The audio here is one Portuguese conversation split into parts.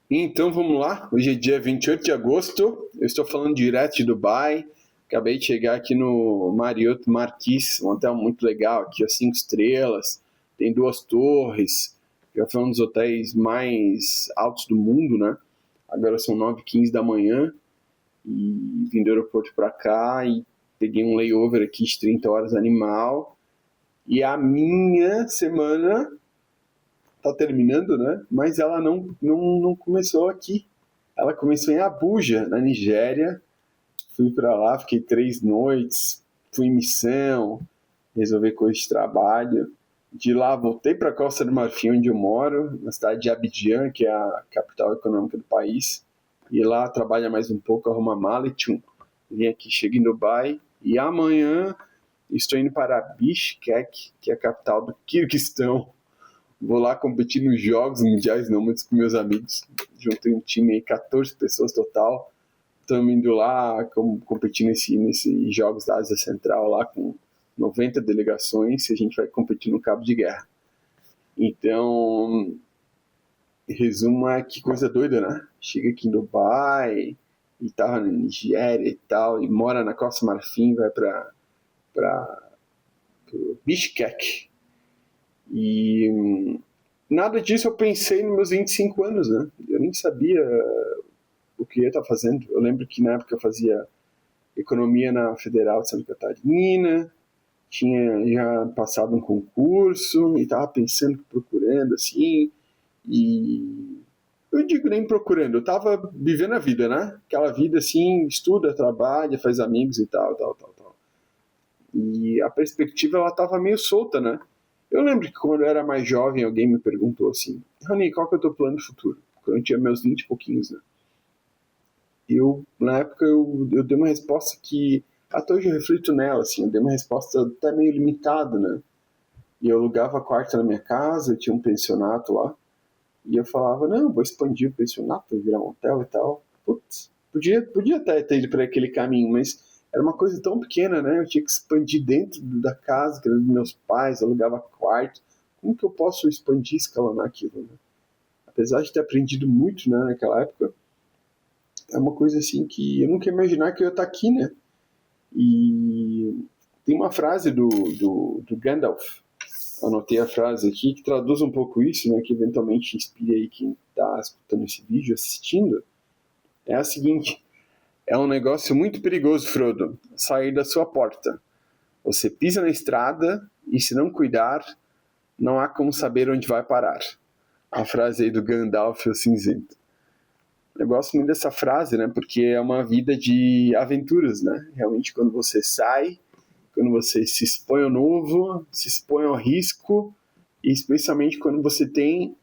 Então vamos lá, hoje é dia 28 de agosto, eu estou falando direto de Dubai, acabei de chegar aqui no Marriott Marquis, um hotel muito legal aqui, ó, 5 estrelas, tem 2 torres, já foi um dos hotéis mais altos do mundo, né? Agora são 9h15 da manhã e vim do aeroporto para cá e peguei um layover aqui de 30 horas animal e a minha semana tá terminando, né? Mas ela não começou aqui. Ela começou em Abuja, na Nigéria. Fui para lá, fiquei 3 noites, fui em missão, resolver coisas de trabalho. De lá voltei para a Costa do Marfim, onde eu moro, na cidade de Abidjan, que é a capital econômica do país. E lá trabalha mais um pouco, arruma mala e tchum. Vim aqui, cheguei em Dubai. E amanhã estou indo para Bishkek, que é a capital do Quirguistão. Vou lá competir nos Jogos Mundiais Nômades com meus amigos. Juntei um time aí, 14 pessoas total. Estamos indo lá competir nesses Jogos da Ásia Central lá com 90 delegações. E a gente vai competir no Cabo de Guerra. Então, resumo é que coisa doida, né? Chega aqui em Dubai e tava na Nigéria e tal, e mora na Costa Marfim, vai para Bishkek. E nada disso eu pensei nos meus 25 anos, né? Eu nem sabia o que ia estar fazendo. Eu lembro que na época eu fazia economia na Federal de Santa Catarina, tinha já passado um concurso e estava pensando, procurando assim, e eu digo nem procurando, eu estava vivendo a vida, né? Aquela vida assim, estuda, trabalha, faz amigos e tal, tal, tal, tal. E a perspectiva ela estava meio solta, né? Eu lembro que quando eu era mais jovem, alguém me perguntou assim, Rony, qual que é o teu plano de futuro? Quando eu tinha meus 20 e pouquinhos, né? Na época, eu dei uma resposta que, até hoje eu reflito nela, assim, eu dei uma resposta até meio limitada, né? E eu alugava quarto na minha casa, eu tinha um pensionato lá, e eu falava, não, vou expandir o pensionato, vou virar um hotel e tal. Putz, podia até ter ido para aquele caminho, mas era uma coisa tão pequena, né? Eu tinha que expandir dentro da casa, que era dos meus pais, alugava quarto. Como que eu posso expandir, escalonar aquilo, né? Apesar de ter aprendido muito, né, naquela época, é uma coisa assim que eu nunca ia imaginar que eu ia estar aqui, né? E tem uma frase do Gandalf, anotei a frase aqui, que traduz um pouco isso, né, que eventualmente inspire aí quem está escutando esse vídeo, assistindo, é a seguinte: é um negócio muito perigoso, Frodo, sair da sua porta. Você pisa na estrada e, se não cuidar, não há como saber onde vai parar. A frase aí do Gandalf o Cinzento. Eu gosto muito dessa frase, né, porque é uma vida de aventuras, né? Realmente, quando você sai, quando você se expõe ao novo, se expõe ao risco, e especialmente quando você tem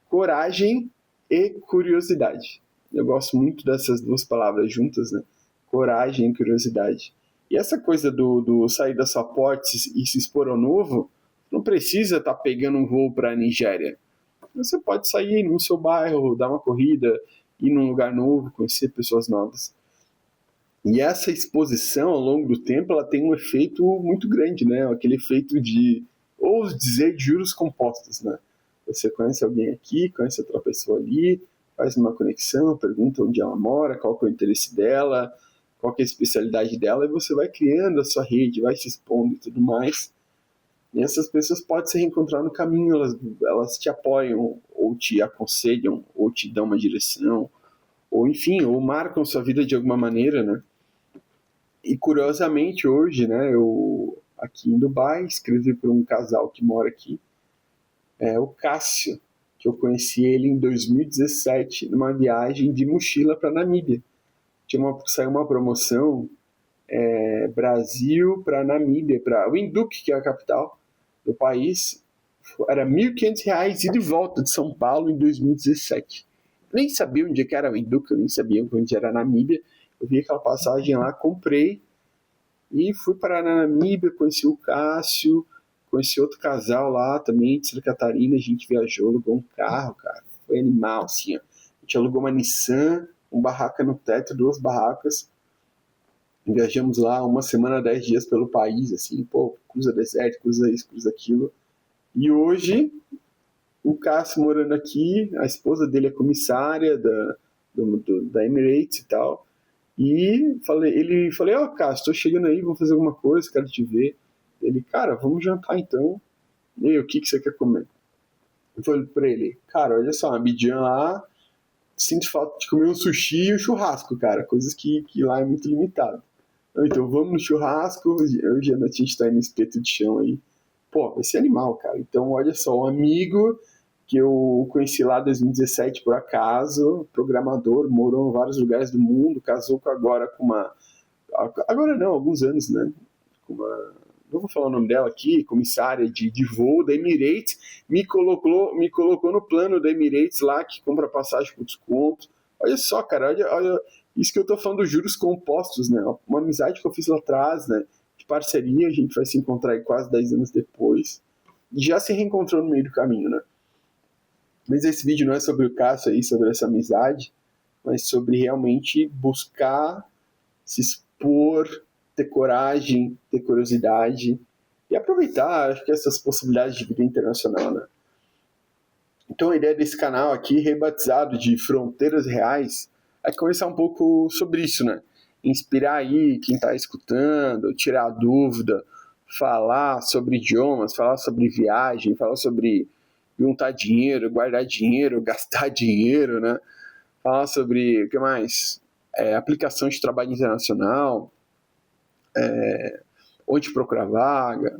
coragem e curiosidade. Eu gosto muito dessas duas palavras juntas, né? Coragem e curiosidade. E essa coisa do sair da sua porta e se expor ao novo, não precisa estar pegando um voo para a Nigéria. Você pode sair no seu bairro, dar uma corrida, ir num lugar novo, conhecer pessoas novas. E essa exposição ao longo do tempo, ela tem um efeito muito grande, né? Aquele efeito de, ou dizer, de juros compostos, né? Você conhece alguém aqui, conhece outra pessoa ali, faz uma conexão, pergunta onde ela mora, qual que é o interesse dela, qual que é a especialidade dela, e você vai criando a sua rede, vai se expondo e tudo mais. E essas pessoas podem se reencontrar no caminho, elas te apoiam, ou te aconselham, ou te dão uma direção, ou enfim, ou marcam sua vida de alguma maneira, né? E curiosamente hoje, né, eu aqui em Dubai escrevi para um casal que mora aqui, é o Cássio, que eu conheci ele em 2017 numa viagem de mochila para Namíbia. Saiu uma promoção Brasil para Namíbia, para Windhoek, que é a capital do país. Era R$ 1.500 e de volta de São Paulo em 2017. Eu nem sabia onde era Windhoek, eu nem sabia onde era Namíbia. Eu vi aquela passagem lá, comprei e fui para a Namíbia, conheci o Cássio, conheci outro casal lá também de Santa Catarina, a gente viajou, alugou um carro, cara. Foi animal, assim, ó. A gente alugou uma Nissan, um barraca no teto, 2 barracas. Viajamos lá uma semana, 10 dias pelo país, assim, pô, cruza deserto, cruza isso, cruza aquilo. E hoje o Cássio morando aqui, a esposa dele é comissária da Emirates e tal. E falei, ó, Cássio, tô chegando aí, vou fazer alguma coisa, quero te ver. Ele, cara, vamos jantar então. E aí, o que você quer comer? Eu falei pra ele, cara, olha só, Abidjan lá, sinto falta de comer um sushi e um churrasco, cara, coisas que lá é muito limitado. Então vamos no churrasco, eu e a Ana, a gente tá aí no espeto de chão aí. Pô, vai ser animal, cara. Então, olha só, um amigo que eu conheci lá em 2017 por acaso, programador, morou em vários lugares do mundo, casou agora com uma... Agora não, alguns anos, né? Com uma... Não vou falar o nome dela aqui, comissária de voo da Emirates, me colocou no plano da Emirates lá, que compra passagem com desconto. Olha só, cara, olha isso que eu tô falando dos juros compostos, né? Uma amizade que eu fiz lá atrás, né? De parceria, a gente vai se encontrar aí quase 10 anos depois. E já se reencontrou no meio do caminho, né? Mas esse vídeo não é sobre o Cássio aí, sobre essa amizade, mas sobre realmente buscar se expor, ter coragem, ter curiosidade e aproveitar, acho que essas possibilidades de vida internacional, né? Então a ideia desse canal aqui, rebatizado de Fronteiras Reais, é conversar um pouco sobre isso, né? Inspirar aí quem está escutando, tirar dúvida, falar sobre idiomas, falar sobre viagem, falar sobre juntar dinheiro, guardar dinheiro, gastar dinheiro, né? Falar sobre, o que mais? Aplicação de trabalho internacional, onde procurar vaga,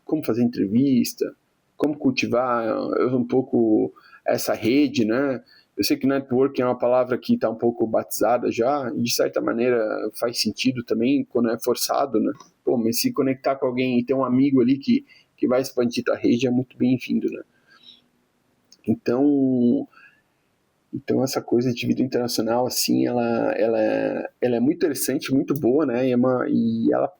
como fazer entrevista, como cultivar um pouco essa rede, né? Eu sei que networking é uma palavra que está um pouco batizada já, e de certa maneira faz sentido também quando é forçado, né? Pô, mas se conectar com alguém e ter um amigo ali que vai expandir a rede é muito bem-vindo, né? Então essa coisa de vida internacional, assim, ela é muito interessante, muito boa, né? E ela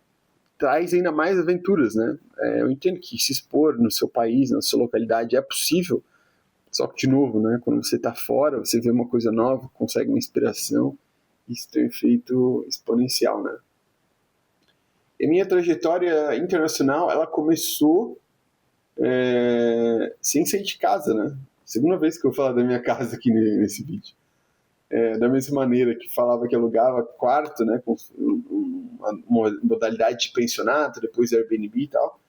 traz ainda mais aventuras, né? Eu entendo que se expor no seu país, na sua localidade, é possível, só que, de novo, né? Quando você está fora, você vê uma coisa nova, consegue uma inspiração, isso tem um efeito exponencial, né? E minha trajetória internacional, ela começou sem sair de casa, né? Segunda vez que eu falo da minha casa aqui nesse vídeo. Da mesma maneira que falava que alugava quarto, né, com uma modalidade de pensionato, depois Airbnb e tal.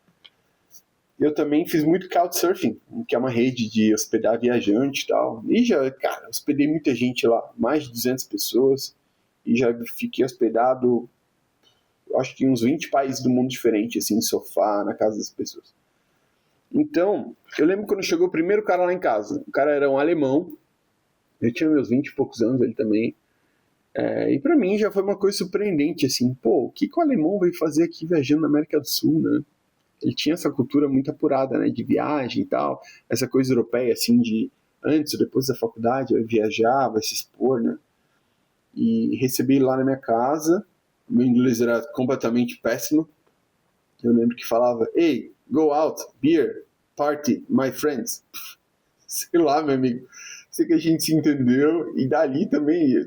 Eu também fiz muito Couchsurfing, que é uma rede de hospedar viajante e tal. E já, cara, hospedei muita gente lá, mais de 200 pessoas, e já fiquei hospedado, acho que em uns 20 países do mundo diferentes, assim, sofá, na casa das pessoas. Então, eu lembro quando chegou o primeiro cara lá em casa. O cara era um alemão, eu tinha meus 20 e poucos anos, ele também. E pra mim já foi uma coisa surpreendente, assim, pô, o que o alemão veio fazer aqui viajando na América do Sul, né? Ele tinha essa cultura muito apurada, né, de viagem e tal, essa coisa europeia, assim, de antes ou depois da faculdade, vai viajar, vai se expor, né? E recebi lá na minha casa, meu inglês era completamente péssimo. Eu lembro que falava, hey, go out, beer, party, my friends. Sei lá, meu amigo. Sei que a gente se entendeu. E dali também,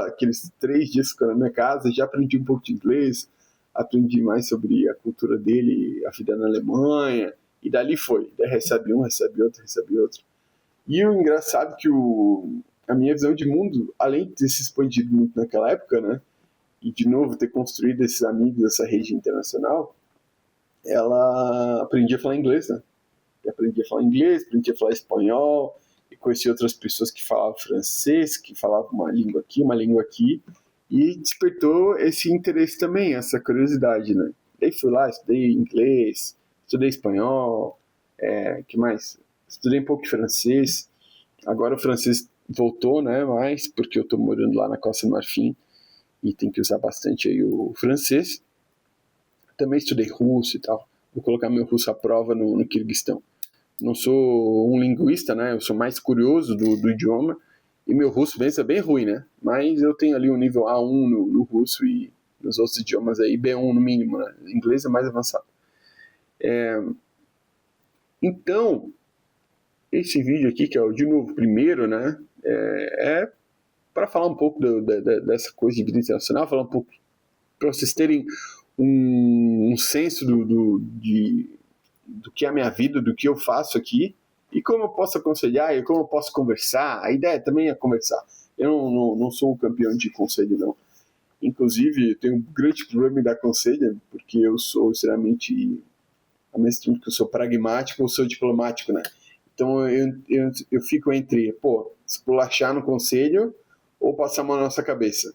aqueles 3 dias ficando na minha casa, já aprendi um pouco de inglês, aprendi mais sobre a cultura dele, a vida na Alemanha. E dali foi. Daí recebe um, recebe outro, recebe outro. E o engraçado é que a minha visão de mundo, além de ter se expandido muito naquela época, né? E de novo ter construído esses amigos, essa rede internacional, ela aprendia a falar inglês, né? E aprendi a falar inglês, aprendi a falar espanhol, e conheci outras pessoas que falavam francês, que falavam uma língua aqui, e despertou esse interesse também, essa curiosidade, né? Daí fui lá, estudei inglês, estudei espanhol, que mais? Estudei um pouco de francês, agora o francês voltou, né, mais, porque eu tô morando lá na Costa do Marfim, e tem que usar bastante aí o francês. Também estudei russo e tal, vou colocar meu russo à prova no Quirguistão. Não sou um linguista, né? Eu sou mais curioso do idioma. E meu russo mesmo é bem ruim, né? Mas eu tenho ali um nível A1 no russo e nos outros idiomas aí, B1 no mínimo, né? O inglês é mais avançado. Então, esse vídeo aqui, que é o de novo primeiro, né? É para falar um pouco dessa coisa de vida internacional, falar um pouco para vocês terem um senso do que é a minha vida, do que eu faço aqui, E como eu posso aconselhar, e como eu posso conversar, a ideia também é conversar. Eu não sou um campeão de conselho, não. Inclusive, eu tenho um grande problema em dar conselho, porque eu sou extremamente, ao mesmo tempo que eu sou pragmático, eu sou diplomático, né? Então eu fico entre, esculachar no conselho ou passar a mão na nossa cabeça.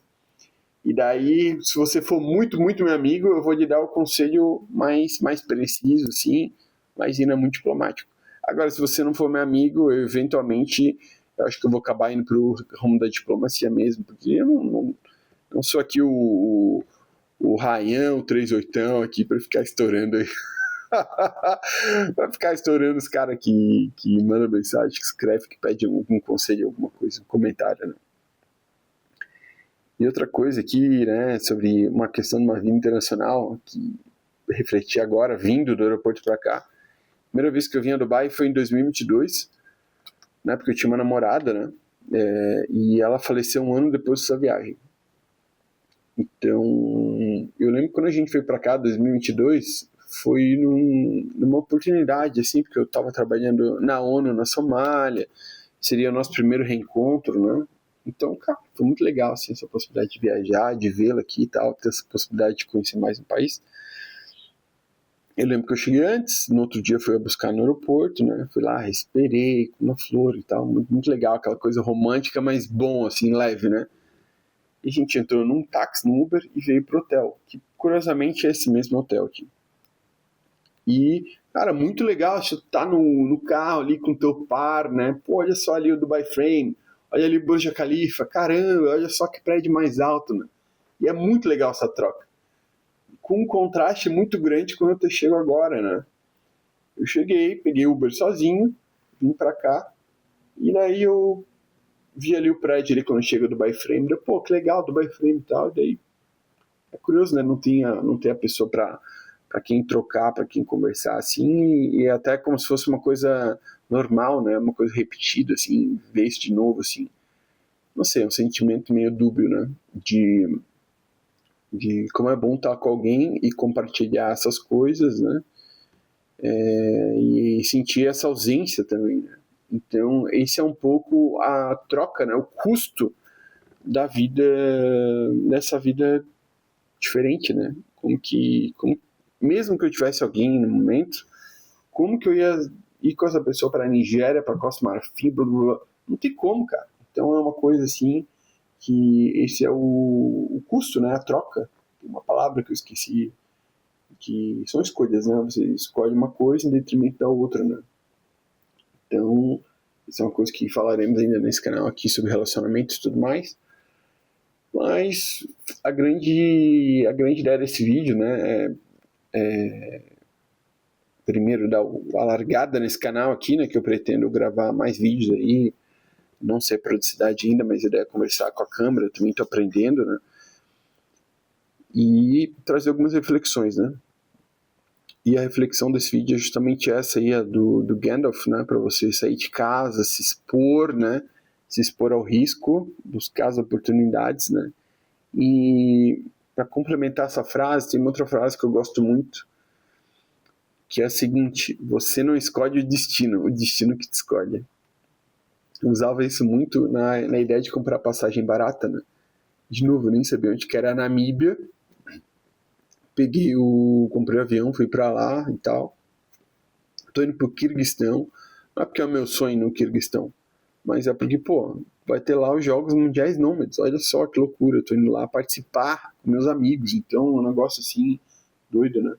E daí, se você for muito, muito meu amigo, eu vou lhe dar o conselho mais preciso, assim, mas ainda muito diplomático. Agora, se você não for meu amigo, eventualmente, eu acho que eu vou acabar indo pro rumo da diplomacia mesmo, porque eu não sou aqui o Ryan, o 38 aqui para ficar estourando aí. Vai ficar estourando os caras que mandam mensagem, que escreve, que pede algum conselho, alguma coisa, um comentário, né? E outra coisa aqui, né, sobre uma questão de uma vida internacional, que refleti agora, vindo do aeroporto para cá. A primeira vez que eu vim a Dubai foi em 2022, né, porque eu tinha uma namorada, né, e ela faleceu um ano depois dessa viagem. Então, eu lembro quando a gente veio para cá, 2022, foi numa oportunidade, assim, porque eu estava trabalhando na ONU, na Somália, seria o nosso primeiro reencontro, né? Então, cara, foi muito legal, assim, essa possibilidade de viajar, de vê-la aqui e tal, ter essa possibilidade de conhecer mais um país. Eu lembro que eu cheguei antes, no outro dia eu fui buscar no aeroporto, né? Fui lá, respirei com uma flor e tal, muito, muito legal, aquela coisa romântica, mas bom, assim, leve, né? E a gente entrou num táxi, num Uber, e veio pro hotel, que curiosamente é esse mesmo hotel aqui. E, cara, muito legal, você tá no carro ali com o teu par, né? Pô, olha só ali o Dubai Frame, olha ali o Burj Khalifa, caramba, olha só que prédio mais alto, né? E é muito legal essa troca. Com um contraste muito grande quando eu chego agora, né? Eu cheguei, peguei o Uber sozinho, vim pra cá, e daí eu vi ali o prédio ali quando chega do Dubai Frame, pô, que legal, Dubai Frame e tal, e daí é curioso, né? Não tem a pessoa pra quem trocar, pra quem conversar, assim, e até como se fosse uma coisa normal, né? Uma coisa repetida, assim, vez de novo, assim. Não sei, é um sentimento meio dúbio, né? De como é bom estar com alguém e compartilhar essas coisas, né? E sentir essa ausência também, né? Então, esse é um pouco a troca, né? O custo da vida, dessa vida diferente, né? Mesmo que eu tivesse alguém no momento, como que eu ia ir com essa pessoa para a Nigéria, para Costa Marfim, blá, blá, blá. Não tem como, cara. Então é uma coisa assim que esse é o custo, né? A troca. Tem uma palavra que eu esqueci, que são escolhas, né? Você escolhe uma coisa em detrimento da outra, né? Então, isso é uma coisa que falaremos ainda nesse canal aqui sobre relacionamentos e tudo mais. Mas a grande ideia desse vídeo, né, primeiro dar a largada nesse canal aqui, né, que eu pretendo gravar mais vídeos aí, não sei a periodicidade ainda, mas a ideia é conversar com a câmera, também estou aprendendo, né, e trazer algumas reflexões, né. E a reflexão desse vídeo é justamente essa aí, a do Gandalf, né, para você sair de casa, se expor, né, se expor ao risco, buscar as oportunidades, né. E para complementar essa frase, tem uma outra frase que eu gosto muito, que é a seguinte: você não escolhe o destino que te escolhe. Eu usava isso muito na ideia de comprar passagem barata, né? De novo, eu nem sabia onde que era a Namíbia, comprei o avião, fui para lá e tal. Tô indo pro Quirguistão, não é porque é o meu sonho no Quirguistão, mas é porque, pô, vai ter lá os Jogos Mundiais Nômades, olha só que loucura, eu tô indo lá participar com meus amigos, então é um negócio assim, doido, né?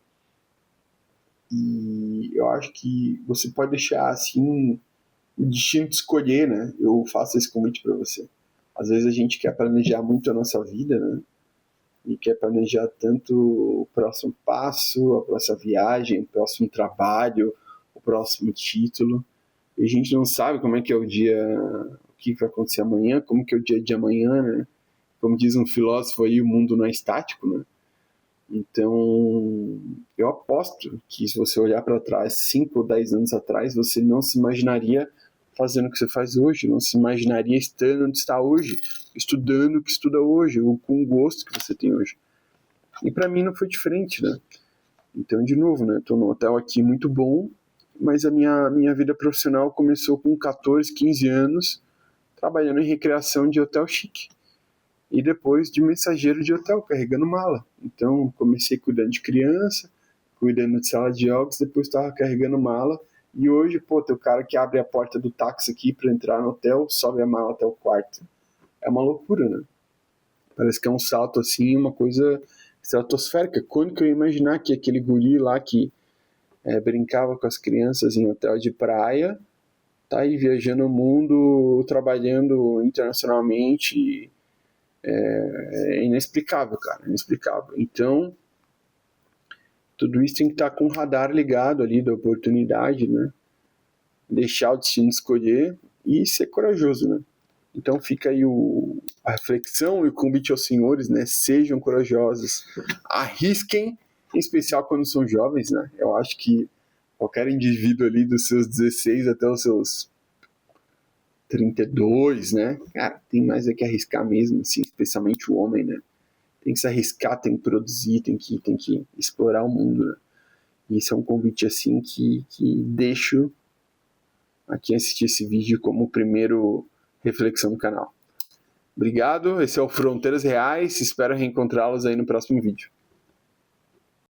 E eu acho que você pode deixar assim o destino de escolher, né? Eu faço esse convite para você. Às vezes a gente quer planejar muito a nossa vida, né? E quer planejar tanto o próximo passo, a próxima viagem, o próximo trabalho, o próximo título. E a gente não sabe como é que é o dia, o que vai acontecer amanhã, como que é o dia de amanhã, né? Como diz um filósofo aí, o mundo não é estático, né? Então, eu aposto que se você olhar para trás, 5 ou 10 anos atrás, você não se imaginaria fazendo o que você faz hoje, não se imaginaria estando onde está hoje, estudando o que estuda hoje, ou com o gosto que você tem hoje. E para mim não foi diferente, né? Então, de novo, né? Estou num hotel aqui muito bom, mas a minha vida profissional começou com 14, 15 anos, trabalhando em recreação de hotel chique. E depois de mensageiro de hotel, carregando mala. Então, comecei cuidando de criança, cuidando de sala de jogos, depois estava carregando mala. E hoje, tem o cara que abre a porta do táxi aqui para entrar no hotel, sobe a mala até o quarto. É uma loucura, né? Parece que é um salto assim, uma coisa estratosférica. Quando que eu ia imaginar que aquele guri lá que brincava com as crianças em hotel de praia, tá aí viajando o mundo, trabalhando internacionalmente. É inexplicável, cara, inexplicável. Então, tudo isso tem que estar com o radar ligado ali da oportunidade, né? Deixar o destino escolher e ser corajoso, né? Então fica aí a reflexão e o convite aos senhores, né? Sejam corajosos, arrisquem, em especial quando são jovens, né? Eu acho que qualquer indivíduo ali dos seus 16 até os seus 32, né? Cara, tem mais é que arriscar mesmo, assim, especialmente o homem, né? Tem que se arriscar, tem que produzir, tem que explorar o mundo, né? E isso é um convite, assim, que deixo a quem assistir esse vídeo como primeiro reflexão do canal. Obrigado, esse é o Fronteiras Reais, espero reencontrá-los aí no próximo vídeo.